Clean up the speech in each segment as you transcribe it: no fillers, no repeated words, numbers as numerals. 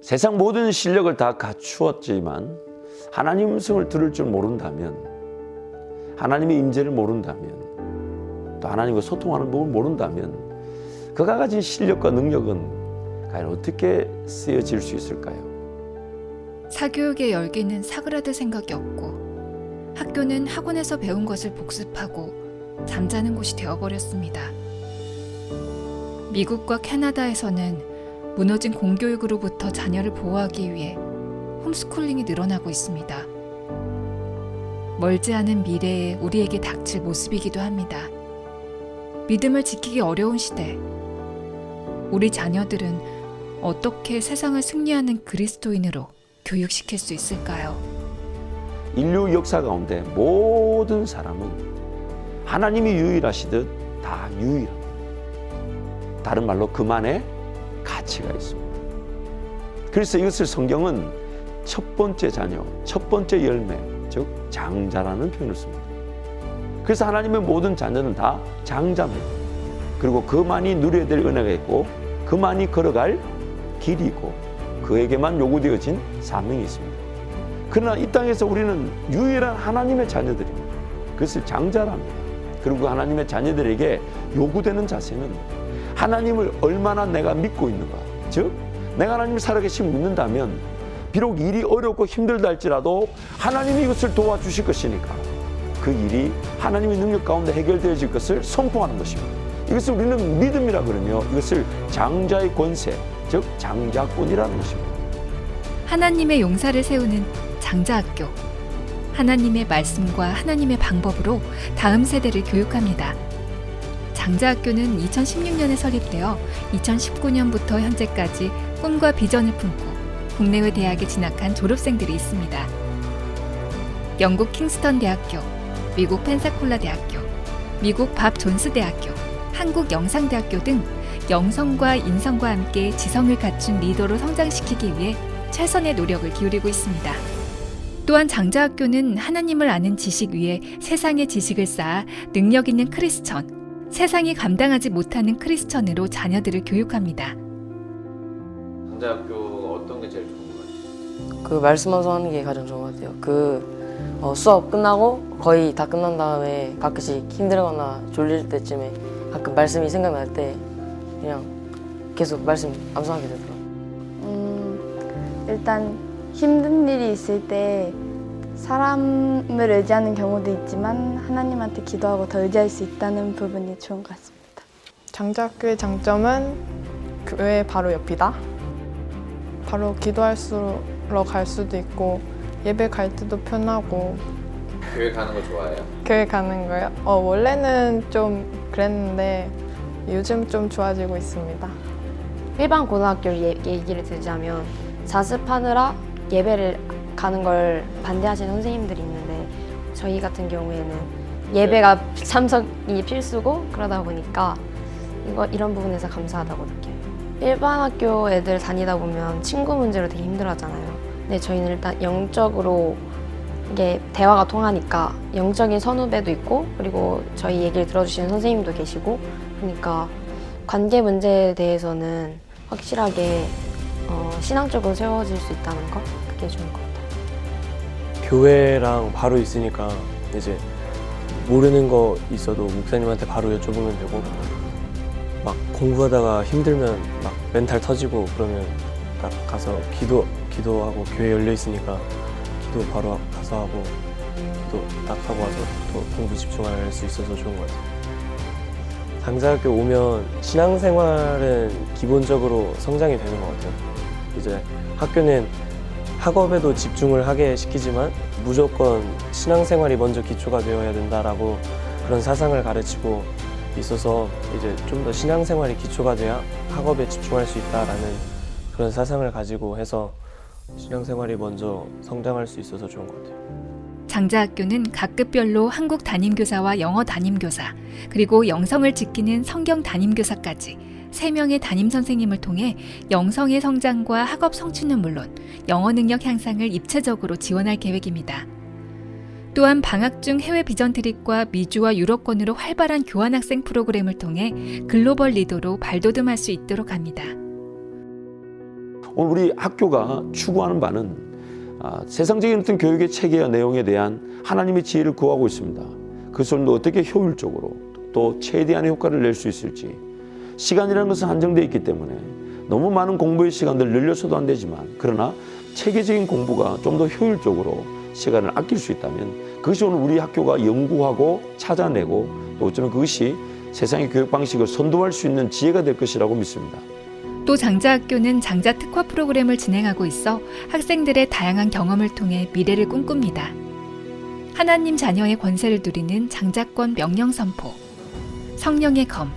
세상 모든 실력을 다 갖추었지만 하나님 음성을 들을 줄 모른다면, 하나님의 임재를 모른다면, 또 하나님과 소통하는 법을 모른다면 그가 가진 실력과 능력은 과연 어떻게 쓰여질 수 있을까요? 사교육의 열기는 사그라들 생각이 없고 학교는 학원에서 배운 것을 복습하고 잠자는 곳이 되어버렸습니다. 미국과 캐나다에서는 무너진 공교육으로부터 자녀를 보호하기 위해 홈스쿨링이 늘어나고 있습니다. 멀지 않은 미래에 우리에게 닥칠 모습이기도 합니다. 믿음을 지키기 어려운 시대, 우리 자녀들은 어떻게 세상을 승리하는 그리스도인으로 교육시킬 수 있을까요? 인류 역사 가운데 모든 사람은 하나님이 유일하시듯 다 유일합니다. 다른 말로 그만의 가치가 있습니다. 그래서 이것을 성경은 첫 번째 자녀, 첫 번째 열매, 즉 장자라는 표현을 씁니다. 그래서 하나님의 모든 자녀는 다 장자입니다. 그리고 그만이 누려야 될 은혜가 있고 그만이 걸어갈 길이 있고 그에게만 요구되어진 사명이 있습니다. 그러나 이 땅에서 우리는 유일한 하나님의 자녀들입니다. 그것을 장자랍니다. 그리고 하나님의 자녀들에게 요구되는 자세는 하나님을 얼마나 내가 믿고 있는가, 즉 내가 하나님을 살아계심을 믿는다면 비록 일이 어렵고 힘들다 할지라도 하나님이 이것을 도와주실 것이니까 그 일이 하나님의 능력 가운데 해결되어질 것을 선포하는 것입니다. 이것을 우리는 믿음이라 그러며 이것을 장자의 권세, 즉 장자권이라는 것입니다. 하나님의 용사를 세우는 장자학교. 하나님의 말씀과 하나님의 방법으로 다음 세대를 교육합니다. 장자학교는 2016년에 설립되어 2019년부터 현재까지 꿈과 비전을 품고 국내외 대학에 진학한 졸업생들이 있습니다. 영국 킹스턴 대학교, 미국 펜사콜라 대학교, 미국 밥 존스 대학교, 한국 영상대학교 등 영성과 인성과 함께 지성을 갖춘 리더로 성장시키기 위해 최선의 노력을 기울이고 있습니다. 또한 장자학교는 하나님을 아는 지식 위에 세상의 지식을 쌓아 능력 있는 크리스천, 세상이 감당하지 못하는 크리스천으로 자녀들을 교육합니다. 장자학교가 어떤 게 제일 좋은 것 같아요? 그 말씀하면서 하는 게 가장 좋은 것 같아요. 수업 끝나고 거의 다 끝난 다음에 가끔씩 힘들거나 졸릴 때쯤에 가끔 말씀이 생각날 때 그냥 계속 말씀 암송하게 되더라고요. 일단 힘든 일이 있을 때 사람을 의지하는 경우도 있지만 하나님한테 기도하고 더 의지할 수 있다는 부분이 좋은 것 같습니다. 장자학교의 장점은 교회 바로 옆이다. 바로 기도할수록 갈 수도 있고 예배 갈 때도 편하고. 교회 가는 거 좋아해요? 교회 가는 거요? 원래는 좀 그랬는데 요즘 좀 좋아지고 있습니다. 일반 고등학교 얘기를 들자면 자습하느라 예배를 가는 걸 반대하시는 선생님들이 있는데 저희 같은 경우에는 예배가 참석이 필수고 그러다 보니까 이런 부분에서 감사하다고 느껴요. 일반 학교 애들 다니다 보면 친구 문제로 되게 힘들어하잖아요. 근데 저희는 일단 영적으로 이게 대화가 통하니까 영적인 선후배도 있고 그리고 저희 얘기를 들어주시는 선생님도 계시고 그러니까 관계 문제에 대해서는 확실하게 신앙적으로 세워질 수 있다는 거 그게 좋은 것 같아요. 교회랑 바로 있으니까 이제 모르는 거 있어도 목사님한테 바로 여쭤보면 되고 막 공부하다가 힘들면 막 멘탈 터지고 그러면 딱 가서 기도하고 교회 열려 있으니까 기도 바로 가서 하고 기도 딱 하고 와서 또 공부 집중할 수 있어서 좋은 것 같아요. 장자학교 오면 신앙생활은 기본적으로 성장이 되는 것 같아요. 이제 학교는 학업에도 집중을 하게 시키지만 무조건 신앙생활이 먼저 기초가 되어야 된다라고 그런 사상을 가르치고 있어서 이제 좀 더 신앙생활이 기초가 돼야 학업에 집중할 수 있다라는 그런 사상을 가지고 해서 신앙생활이 먼저 성장할 수 있어서 좋은 것 같아요. 장자학교는 각급별로 한국 담임교사와 영어 담임교사, 그리고 영성을 지키는 성경 담임교사까지 3명의 담임선생님을 통해 영성의 성장과 학업 성취는 물론 영어 능력 향상을 입체적으로 지원할 계획입니다. 또한 방학 중 해외 비전 트립과 미주와 유럽권으로 활발한 교환학생 프로그램을 통해 글로벌 리더로 발돋움할 수 있도록 합니다. 오늘 우리 학교가 추구하는 바는 세상적인 어떤 교육의 체계와 내용에 대한 하나님의 지혜를 구하고 있습니다. 그것을 어떻게 효율적으로 또 최대한의 효과를 낼 수 있을지. 시간이라는 것은 한정되어 있기 때문에 너무 많은 공부의 시간들 늘려서도 안 되지만, 그러나 체계적인 공부가 좀 더 효율적으로 시간을 아낄 수 있다면 그것이 오늘 우리 학교가 연구하고 찾아내고 또 어쩌면 그것이 세상의 교육 방식을 선도할 수 있는 지혜가 될 것이라고 믿습니다. 또 장자학교는 장자 특화 프로그램을 진행하고 있어 학생들의 다양한 경험을 통해 미래를 꿈꿉니다. 하나님 자녀의 권세를 누리는 장자권 명령 선포, 성령의 검,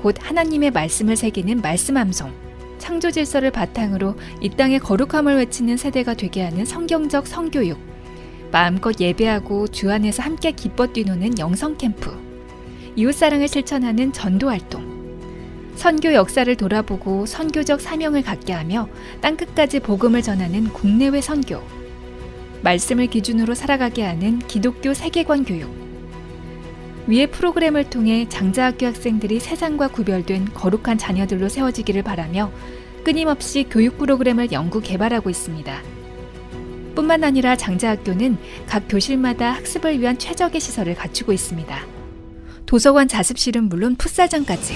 곧 하나님의 말씀을 새기는 말씀 암송, 창조 질서를 바탕으로 이 땅의 거룩함을 외치는 세대가 되게 하는 성경적 성교육, 마음껏 예배하고 주 안에서 함께 기뻐 뛰노는 영성 캠프, 이웃사랑을 실천하는 전도 활동, 선교 역사를 돌아보고 선교적 사명을 갖게 하며 땅끝까지 복음을 전하는 국내외 선교, 말씀을 기준으로 살아가게 하는 기독교 세계관 교육. 위의 프로그램을 통해 장자학교 학생들이 세상과 구별된 거룩한 자녀들로 세워지기를 바라며 끊임없이 교육 프로그램을 연구 개발하고 있습니다. 뿐만 아니라 장자학교는 각 교실마다 학습을 위한 최적의 시설을 갖추고 있습니다. 도서관 자습실은 물론 풋살장까지.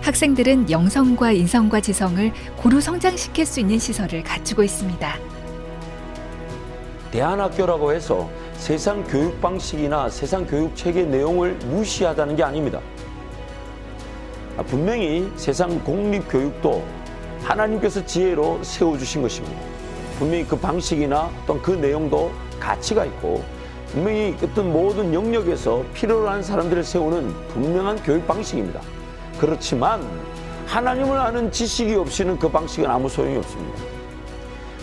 학생들은 영성과 인성과 지성을 고루 성장시킬 수 있는 시설을 갖추고 있습니다. 대안학교라고 해서 세상 교육 방식이나 세상 교육 체계 내용을 무시하다는 게 아닙니다. 분명히 세상 공립 교육도 하나님께서 지혜로 세워주신 것입니다. 분명히 그 방식이나 또는 그 내용도 가치가 있고, 분명히 어떤 모든 영역에서 필요로 하는 사람들을 세우는 분명한 교육 방식입니다. 그렇지만 하나님을 아는 지식이 없이는 그 방식은 아무 소용이 없습니다.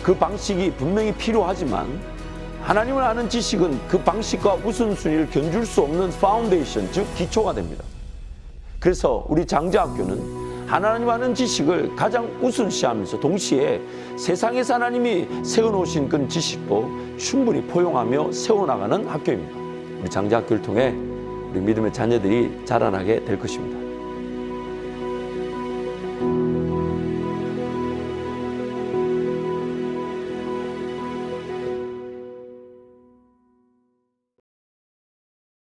그 방식이 분명히 필요하지만 하나님을 아는 지식은 그 방식과 우선순위를 견줄 수 없는 파운데이션, 즉 기초가 됩니다. 그래서 우리 장자학교는 하나님 아는 지식을 가장 우선시하면서 동시에 세상에서 하나님이 세워놓으신 그 지식도 충분히 포용하며 세워나가는 학교입니다. 우리 장자학교를 통해 우리 믿음의 자녀들이 자라나게 될 것입니다.